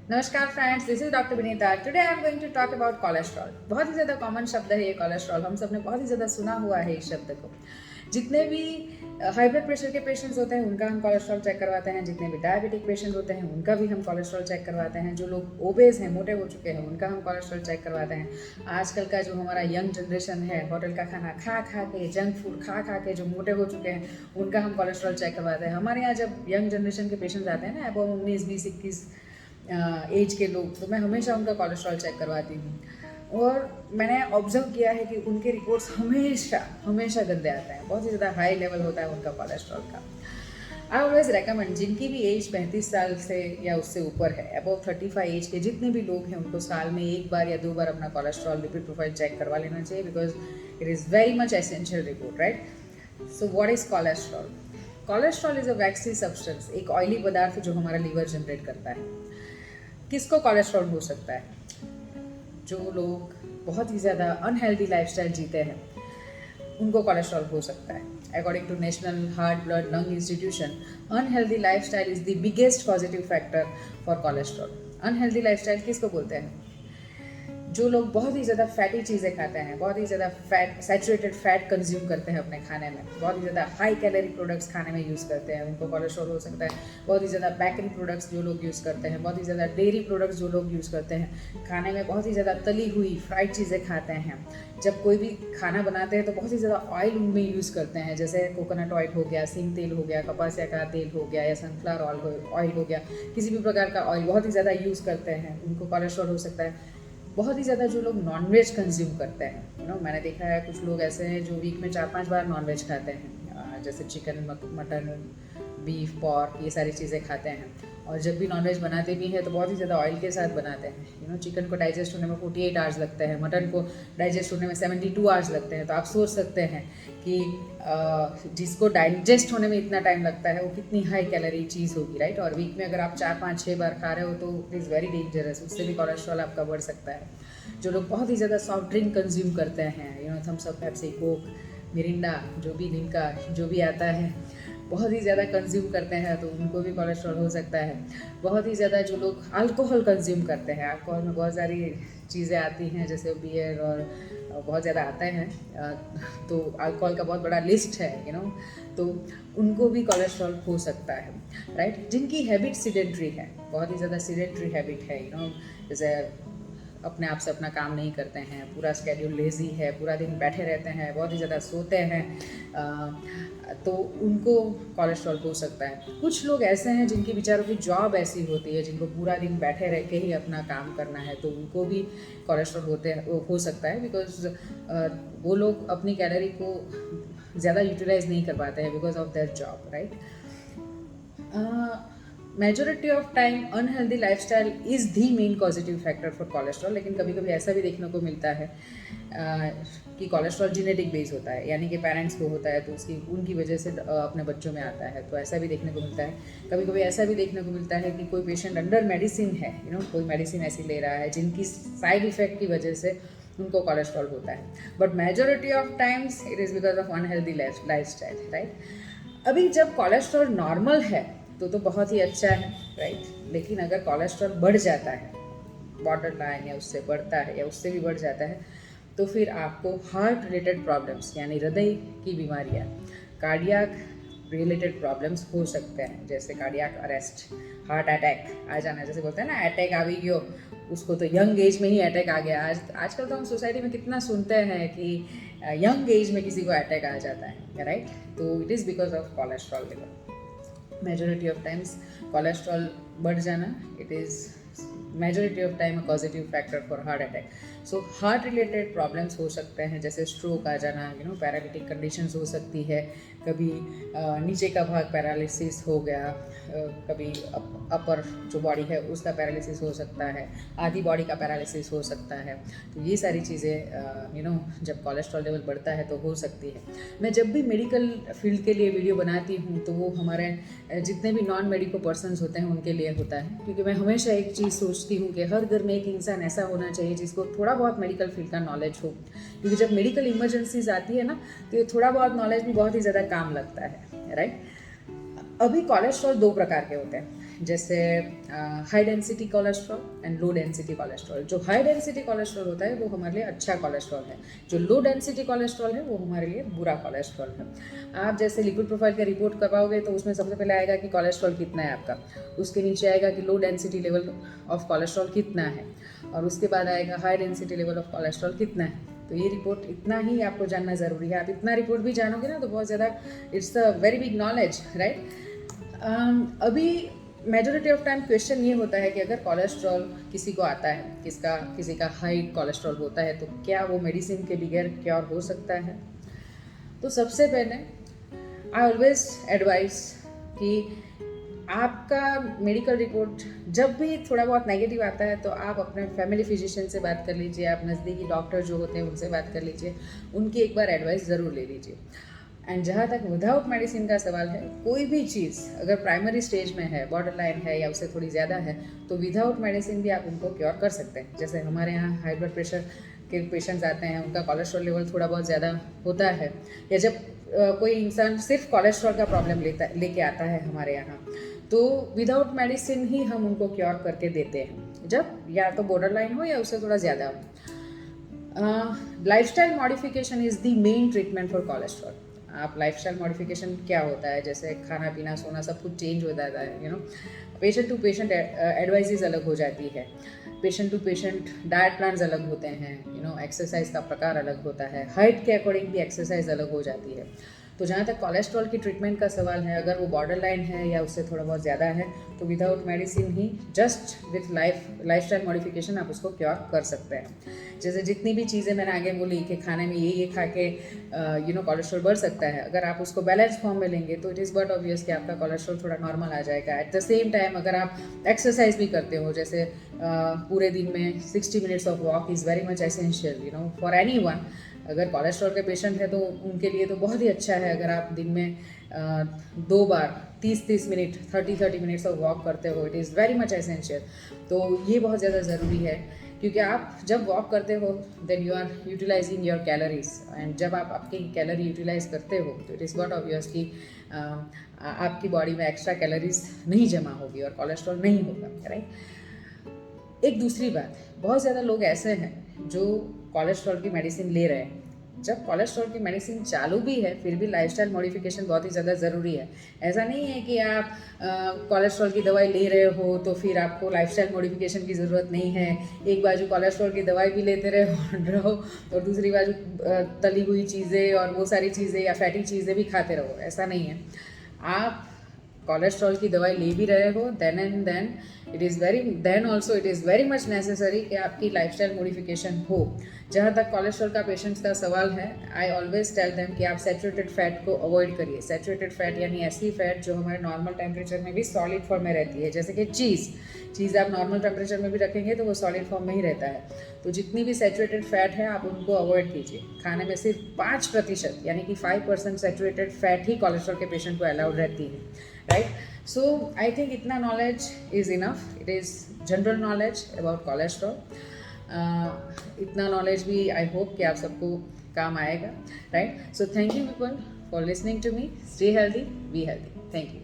नमस्कार friends, this is doctor Vinita. Today I am going to talk about cholesterol. बहुत ही ज़्यादा कॉमन शब्द है ये कोलेस्ट्रॉल, हम सब ने बहुत ही ज़्यादा सुना हुआ है इस शब्द को। जितने भी हाई ब्लड प्रेशर के पेशेंट्स होते हैं उनका हम कोलेस्ट्रॉल चेक करवाते हैं, जितने भी डायबिटिक पेशेंट होते हैं उनका भी हम कोलेस्ट्रॉल चेक करवाते हैं, जो लोग ओबेज हैं, मोटे हो चुके हैं, उनका हम कोलेस्ट्रॉल चेक करवाते हैं। आजकल का जो हमारा यंग जनरेशन है, होटल का खाना खा खा के, जंक फूड खा खा के जो मोटे हो चुके हैं उनका हम कोलेस्ट्रॉल चेक करवाते हैं। हमारे यहाँ जब यंग जनरेशन के पेशेंट्स आते हैं ना, अब 19, 20, 21 एज के लोग, तो मैं हमेशा उनका कोलेस्ट्रॉल चेक करवाती हूँ। और मैंने ऑब्जर्व किया है कि उनके रिपोर्ट्स हमेशा हमेशा गंदे आते हैं, बहुत ही ज़्यादा हाई लेवल होता है उनका कोलेस्ट्रॉल का। आई ऑलवेज रेकमेंड जिनकी भी एज 35 साल से या उससे ऊपर है, अबव 35 एज के जितने भी लोग हैं, उनको साल में 1 बार या 2 बार अपना कोलेस्ट्रॉल लिपिड प्रोफाइल चेक करवा लेना चाहिए, because it is very much essential report, right. So what is cholesterol? Cholesterol is a vaccine substance, एक ऑयली पदार्थ जो हमारा लीवर जनरेट करता है। किसको कोलेस्ट्रॉल हो सकता है? जो लोग बहुत ही ज़्यादा अनहेल्दी लाइफस्टाइल जीते हैं उनको कोलेस्ट्रॉल हो सकता है। According to national heart blood lung institution, unhealthy lifestyle is the biggest positive factor for cholesterol. Unhealthy lifestyle किसको बोलते हैं? जो लोग बहुत ही ज़्यादा फैटी चीज़ें खाते हैं, बहुत ही ज़्यादा फैट, सैचुरेटेड फैट कंज्यूम करते हैं अपने खाने में, बहुत ही ज़्यादा हाई कैलोरी प्रोडक्ट्स खाने में यूज़ करते हैं, उनको कोलेस्ट्रॉल हो सकता है। बहुत ही ज़्यादा बेकरी प्रोडक्ट्स जो लोग यूज़ करते हैं, बहुत ही ज़्यादा डेयरी प्रोडक्ट्स जो लोग यूज़ करते हैं, खाने में बहुत ही ज़्यादा तली हुई फ्राइड चीज़ें खाते हैं। जब कोई भी खाना बनाते हैं तो बहुत ही ज़्यादा ऑयल उनमें यूज़ करते हैं, जैसे कोकोनट ऑयल हो गया, सिंग तेल हो गया, कपासिया का तेल हो गया, या सनफ्लावर ऑयल हो गया, किसी भी प्रकार का ऑयल बहुत ही ज़्यादा यूज़ करते हैं, उनको कोलेस्ट्रॉल हो सकता है। बहुत ही ज़्यादा जो लोग नॉनवेज कंज्यूम करते हैं, मैंने देखा है कुछ लोग ऐसे हैं जो वीक में 4-5 बार नॉनवेज खाते हैं, जैसे चिकन, मटन, बीफ, पोर्क, ये सारी चीज़ें खाते हैं। और जब भी नॉनवेज बनाते भी हैं तो बहुत ही ज़्यादा ऑयल के साथ बनाते हैं। चिकन को डाइजेस्ट होने में 48 आवर्स लगते हैं, मटन को डाइजेस्ट होने में 72 आवर्स लगते हैं। तो आप सोच सकते हैं कि जिसको डाइजेस्ट होने में इतना टाइम लगता है वो कितनी हाई कैलोरी चीज़ होगी, राइट। और वीक में अगर आप 4-5-6 बार खा रहे हो तो इट इज़ वेरी डेंजरस, उससे भी कोलेस्ट्रॉल आपका बढ़ सकता है। जो लोग बहुत ही ज़्यादा सॉफ्ट ड्रिंक कंज्यूम करते हैं, Thums Up, Pepsi, Coke, Mirinda, जो भी लिम्का, जो भी आता है, बहुत ही ज़्यादा कंज्यूम करते हैं तो उनको भी कोलेस्ट्रॉल हो सकता है। बहुत ही ज़्यादा जो लोग अल्कोहल कंज्यूम करते हैं, अल्कोहल में बहुत सारी चीज़ें आती हैं, जैसे बियर और बहुत ज़्यादा आते हैं, तो अल्कोहल का बहुत बड़ा लिस्ट है, तो उनको भी कोलेस्ट्रॉल हो सकता है, राइट। जिनकी हैबिट सिडेंट्री है, बहुत ही ज़्यादा सिडेंट्री हैबिट है, जैसे अपने आप से अपना काम नहीं करते हैं, पूरा स्केड्यूल लेज़ी है, पूरा दिन बैठे रहते हैं, बहुत ही ज़्यादा सोते हैं, तो उनको कोलेस्ट्रॉल हो सकता है। कुछ लोग ऐसे हैं जिनकी बेचारों की जॉब ऐसी होती है, जिनको पूरा दिन बैठे रह के ही अपना काम करना है, तो उनको भी कोलेस्ट्रॉल हो सकता है, बिकॉज वो लोग अपनी कैलोरी को ज़्यादा यूटिलाइज नहीं कर पाते हैं because of their job, right. Majority of time unhealthy lifestyle is the main positive factor for cholesterol, लेकिन कभी कभी ऐसा भी देखने को मिलता है कि कोलेस्ट्रॉल जेनेटिक बेस होता है, यानी कि पेरेंट्स को होता है तो उनकी वजह से अपने बच्चों में आता है, तो ऐसा भी देखने को मिलता है। कभी कभी ऐसा भी देखने को मिलता है कि कोई पेशेंट अंडर मेडिसिन है, कोई मेडिसिन ऐसी ले रहा है जिनकी साइड इफेक्ट की वजह से उनको कोलेस्ट्रॉल होता है, but majority of times it is because of unhealthy lifestyle, right. अभी जब कोलेस्ट्रॉल नॉर्मल है तो बहुत ही अच्छा है, राइट। लेकिन अगर कोलेस्ट्रॉल बढ़ जाता है, बॉर्डर लाइन या उससे बढ़ता है या उससे भी बढ़ जाता है, तो फिर आपको हार्ट रिलेटेड प्रॉब्लम्स, यानी हृदय की बीमारियाँ, कार्डियक रिलेटेड प्रॉब्लम्स हो सकते हैं, जैसे कार्डियक अरेस्ट, हार्ट अटैक आ जाना, जैसे बोलते हैं ना अटैक आ भी गयो, उसको तो यंग एज में ही अटैक आ गया। आजकल तो हम सोसाइटी में कितना सुनते हैं कि यंग एज में किसी को अटैक आ जाता है, राइट। तो it is because of cholesterol level. Majority of times cholesterol बढ़ जाना, it is majority of time a positive factor for heart attack. So heart related problems हो सकते हैं, जैसे स्ट्रोक आ जाना, पैरालिटिक कंडीशंस हो सकती है, कभी नीचे का भाग पैरालिसिस हो गया, कभी अपर जो बॉडी है उसका पैरालिसिस हो सकता है, आधी बॉडी का पैरालिसिस हो सकता है। तो ये सारी चीज़ें जब कोलेस्ट्रॉल लेवल बढ़ता है तो हो सकती है। मैं जब भी मेडिकल फील्ड के लिए वीडियो बनाती हूँ तो वो हमारे जितने भी नॉन मेडिकल पर्सनस होते हैं उनके लिए होता है, क्योंकि मैं हमेशा एक चीज़ सोचती हूँ कि हर घर में एक इंसान ऐसा होना चाहिए जिसको थोड़ा बहुत मेडिकल फील्ड का नॉलेज हो, क्योंकि जब मेडिकल इमरजेंसीज आती है ना, तो ये थोड़ा बहुत नॉलेज भी बहुत ही ज़्यादा काम लगता है, राइट। अभी कोलेस्ट्रॉल 2 प्रकार के होते हैं। जैसे high density cholesterol and low density cholesterol. जो हाई डेंसिटी कोलेस्ट्रॉल होता है वो हमारे लिए अच्छा कोलेस्ट्रॉल है, जो लो डेंसिटी कोलेस्ट्रॉल है वो हमारे लिए बुरा कोलेस्ट्रॉल है। आप जैसे लिपिड प्रोफाइल का रिपोर्ट करवाओगे तो उसमें सबसे पहले आएगा कि कोलेस्ट्रॉल कितना है आपका, उसके नीचे आएगा कि low density level of cholesterol कितना है, और उसके बाद आएगा high density level of cholesterol कितना है। तो ये रिपोर्ट इतना ही आपको जानना ज़रूरी है। आप इतना रिपोर्ट भी जानोगे ना तो बहुत ज़्यादा, it's a very big knowledge, right. अभी मेजोरिटी ऑफ टाइम क्वेश्चन ये होता है कि अगर कोलेस्ट्रॉल किसी को आता है, किसी का हाई कोलेस्ट्रॉल होता है, तो क्या वो मेडिसिन के बगैर क्योर हो सकता है। तो सबसे पहले आई ऑलवेज एडवाइस कि आपका मेडिकल रिपोर्ट जब भी थोड़ा बहुत नेगेटिव आता है तो आप अपने फैमिली फिजिशियन से बात कर लीजिए, आप नज़दीकी डॉक्टर जो होते हैं उनसे बात कर लीजिए, उनकी एक बार एडवाइस ज़रूर ले लीजिए। एंड जहाँ तक विदाउट मेडिसिन का सवाल है, कोई भी चीज़ अगर प्राइमरी स्टेज में है, बॉर्डर लाइन है या उससे थोड़ी ज़्यादा है, तो विदाउट मेडिसिन भी आप उनको क्योर कर सकते हैं। जैसे हमारे यहाँ हाई ब्लड प्रेशर के पेशेंट्स आते हैं, उनका कोलेस्ट्रॉल लेवल थोड़ा बहुत ज़्यादा होता है, या जब कोई इंसान सिर्फ कोलेस्ट्रॉल का प्रॉब्लम लेके आता है हमारे यहाँ, तो विदाउट मेडिसिन ही हम उनको क्योर करके देते हैं, जब या तो बॉर्डर लाइन हो या उससे थोड़ा ज़्यादा हो। Lifestyle modification is the main treatment for cholesterol. आप लाइफस्टाइल मॉडिफिकेशन क्या होता है, जैसे खाना पीना सोना सब कुछ चेंज हो जाता है, पेशेंट टू पेशेंट एडवाइजेज अलग हो जाती है, patient to patient diet plans अलग होते हैं, एक्सरसाइज का प्रकार अलग होता है, हाइट के अकॉर्डिंग भी एक्सरसाइज अलग हो जाती है। तो जहाँ तक कोलेस्ट्रॉल की ट्रीटमेंट का सवाल है, अगर वो बॉर्डर लाइन है या उससे थोड़ा बहुत ज़्यादा है, तो without medicine he just with lifestyle modification आप उसको क्योर कर सकते हैं। जैसे जितनी भी चीज़ें मैंने आगे बोली कि खाने में ये खा के कोलेस्ट्रॉल बढ़ सकता है, अगर आप उसको बैलेंस फॉर्म में लेंगे तो इट इज़ बट ऑब्वियस कि आपका कोलेस्ट्रॉल थोड़ा नॉर्मल आ जाएगा। एट द सेम टाइम अगर आप एक्सरसाइज भी करते हो, जैसे पूरे दिन में 60 minutes of walk is very much essential for anyone. अगर कोलेस्ट्रॉल के पेशेंट है तो उनके लिए तो बहुत ही अच्छा है अगर आप दिन में 2 बार 30 मिनट 30 मिनट्स ऑफ वॉक करते हो। It is very much essential. तो ये बहुत ज़्यादा ज़रूरी है, क्योंकि आप जब वॉक करते हो then you are utilising your calories, and जब आप आपकी कैलोरी यूटिलाइज करते हो तो इट इज़ नॉट ऑब्वियस कि आपकी बॉडी में एक्स्ट्रा कैलोरीज नहीं जमा होगी और कोलेस्ट्रॉल नहीं होगा, राइट। एक दूसरी बात, बहुत ज़्यादा लोग ऐसे हैं जो कोलेस्ट्रॉल की मेडिसिन ले रहे हैं। जब कोलेस्ट्रॉल की मेडिसिन चालू भी है फिर भी लाइफस्टाइल मॉडिफिकेशन बहुत ही ज़्यादा ज़रूरी है। ऐसा नहीं है कि आप कोलेस्ट्रॉल की दवाई ले रहे हो तो फिर आपको लाइफस्टाइल मॉडिफिकेशन की ज़रूरत नहीं है। एक बाजू कोलेस्ट्रॉल की दवाई भी लेते रहो और दूसरी बाजू तली हुई चीज़ें और वो सारी चीज़ें या फैटी चीज़ें भी खाते रहो, ऐसा नहीं है। आप कोलेस्ट्रॉल की दवाई ले भी रहे हो then it is very much necessary कि आपकी लाइफस्टाइल मॉडिफिकेशन हो। जहाँ तक कोलेस्ट्रॉल का पेशेंट्स का सवाल है, आई ऑलवेज टेल देम कि आप सैचुरेटेड फैट को अवॉइड करिए। सैचुरेटेड फैट यानी ऐसी फैट जो हमारे नॉर्मल टेम्परेचर में भी सॉलिड फॉर्म में रहती है, जैसे कि चीज़ आप नॉर्मल टेम्परेचर में भी रखेंगे तो वो सॉलिड फॉर्म में ही रहता है। तो जितनी भी सैचुरेटेड फैट है आप उनको अवॉइड कीजिए। खाने में सिर्फ 5% यानी कि 5% सैचुरेटेड फैट ही कोलेस्ट्रॉल के पेशेंट को अलाउड रहती है, राइट। सो आई थिंक इतना knowledge is enough. It is general knowledge about cholesterol. इतना नॉलेज भी आई होप कि आप सबको काम आएगा, right. So thank you people for listening to me. Stay healthy, be healthy. Thank you.